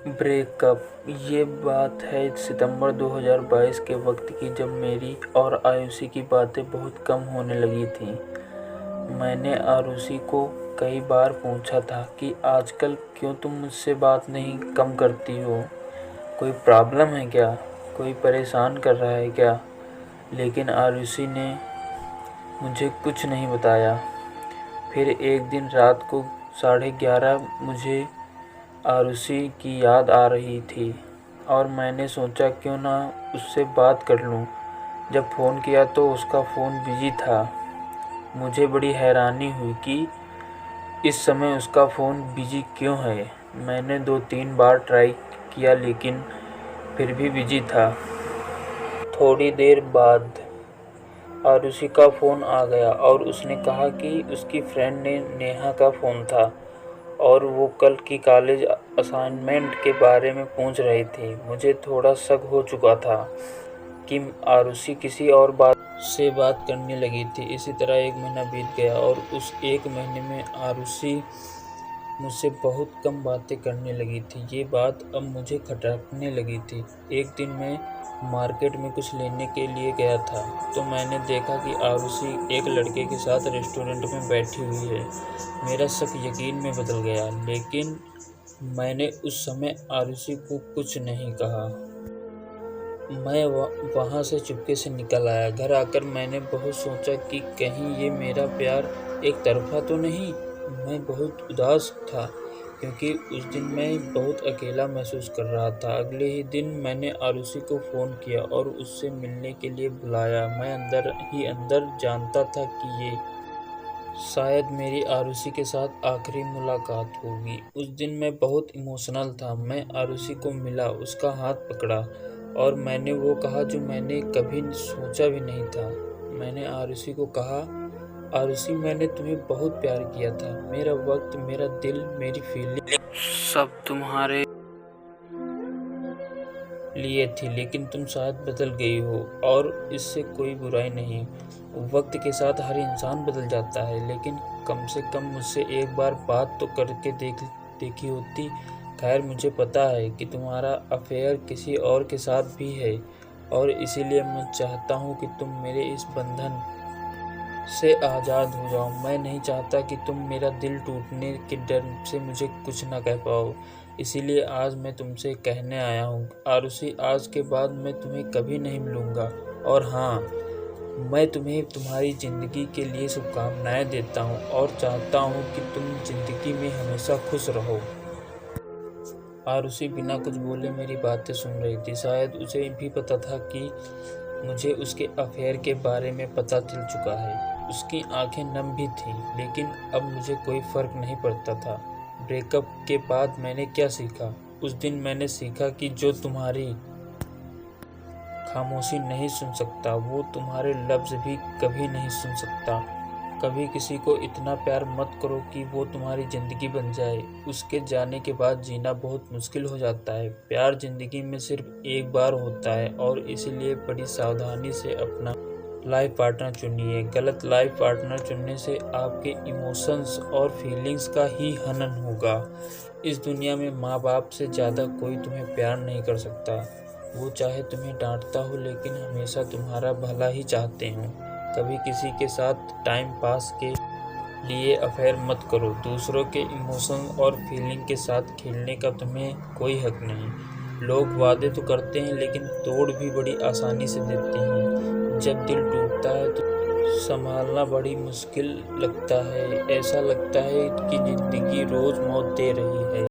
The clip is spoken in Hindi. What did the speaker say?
ब्रेकअप। ये बात है सितंबर 2022 के वक्त की, जब मेरी और आयुषी की बातें बहुत कम होने लगी थीं। मैंने आरुषि को कई बार पूछा था कि आजकल क्यों तुम मुझसे बात नहीं कम करती हो, कोई प्रॉब्लम है क्या, कोई परेशान कर रहा है क्या। लेकिन आरुषि ने मुझे कुछ नहीं बताया। फिर एक दिन रात को 11:30 मुझे आरुषि की याद आ रही थी और मैंने सोचा क्यों ना उससे बात कर लूं। जब फ़ोन किया तो उसका फ़ोन बिजी था। मुझे बड़ी हैरानी हुई कि इस समय उसका फ़ोन बिजी क्यों है। मैंने 2-3 बार ट्राई किया लेकिन फिर भी बिजी था। थोड़ी देर बाद आरुषि का फ़ोन आ गया और उसने कहा कि उसकी फ्रेंड ने नेहा का फ़ोन था और वो कल की कॉलेज असाइनमेंट के बारे में पूछ रही थी। मुझे थोड़ा शक हो चुका था कि आरुषि किसी और से बात करने लगी थी। इसी तरह 1 महीना बीत गया और उस 1 महीने में आरुषि मुझसे बहुत कम बातें करने लगी थी। ये बात अब मुझे खटकने लगी थी। एक दिन मैं मार्केट में कुछ लेने के लिए गया था तो मैंने देखा कि आरुषि एक लड़के के साथ रेस्टोरेंट में बैठी हुई है। मेरा शक यकीन में बदल गया, लेकिन मैंने उस समय आरुषि को कुछ नहीं कहा। मैं वहाँ से चुपके से निकल आया। घर आकर मैंने बहुत सोचा कि कहीं ये मेरा प्यार एक तरफा तो नहीं। मैं बहुत उदास था क्योंकि उस दिन मैं बहुत अकेला महसूस कर रहा था। अगले ही दिन मैंने आरुषि को फ़ोन किया और उससे मिलने के लिए बुलाया। मैं अंदर ही अंदर जानता था कि ये शायद मेरी आरुषि के साथ आखिरी मुलाकात होगी। उस दिन मैं बहुत इमोशनल था। मैं आरुषि को मिला, उसका हाथ पकड़ा और मैंने वो कहा जो मैंने कभी सोचा भी नहीं था। मैंने आरुषि को कहा, आरुषि, मैंने तुम्हें बहुत प्यार किया था। मेरा वक्त, मेरा दिल, मेरी फीलिंग सब तुम्हारे लिए थी, लेकिन तुम शायद बदल गई हो और इससे कोई बुराई नहीं। वक्त के साथ हर इंसान बदल जाता है, लेकिन कम से कम मुझसे एक बार बात तो करके देखी होती। खैर, मुझे पता है कि तुम्हारा अफेयर किसी और के साथ भी है और इसीलिए मैं चाहता हूँ कि तुम मेरे इस बंधन से आज़ाद हो जाओ। मैं नहीं चाहता कि तुम मेरा दिल टूटने के डर से मुझे कुछ ना कह पाओ। इसीलिए आज मैं तुमसे कहने आया हूँ आरुषि, आज के बाद मैं तुम्हें कभी नहीं मिलूँगा। और हाँ, मैं तुम्हें तुम्हारी ज़िंदगी के लिए शुभकामनाएं देता हूँ और चाहता हूँ कि तुम ज़िंदगी में हमेशा खुश रहो। आरुषि बिना कुछ बोले मेरी बातें सुन रही थी। शायद उसे भी पता था कि मुझे उसके अफेयर के बारे में पता चल चुका है। उसकी आंखें नम भी थीं, लेकिन अब मुझे कोई फ़र्क नहीं पड़ता था। ब्रेकअप के बाद मैंने क्या सीखा? उस दिन मैंने सीखा कि जो तुम्हारी खामोशी नहीं सुन सकता, वो तुम्हारे लफ्ज़ भी कभी नहीं सुन सकता। कभी किसी को इतना प्यार मत करो कि वो तुम्हारी ज़िंदगी बन जाए। उसके जाने के बाद जीना बहुत मुश्किल हो जाता है। प्यार ज़िंदगी में सिर्फ एक बार होता है और इसीलिए बड़ी सावधानी से अपना लाइफ पार्टनर चुनिए। गलत लाइफ पार्टनर चुनने से आपके इमोशंस और फीलिंग्स का ही हनन होगा। इस दुनिया में माँ बाप से ज़्यादा कोई तुम्हें प्यार नहीं कर सकता। वो चाहे तुम्हें डांटता हो, लेकिन हमेशा तुम्हारा भला ही चाहते हों। कभी किसी के साथ टाइम पास के लिए अफेयर मत करो। दूसरों के इमोशन और फीलिंग के साथ खेलने का तुम्हें कोई हक नहीं। लोग वादे तो करते हैं, लेकिन तोड़ भी बड़ी आसानी से देते हैं। जब दिल टूटता है तो संभालना बड़ी मुश्किल लगता है। ऐसा लगता है कि ज़िंदगी रोज़ मौत दे रही है।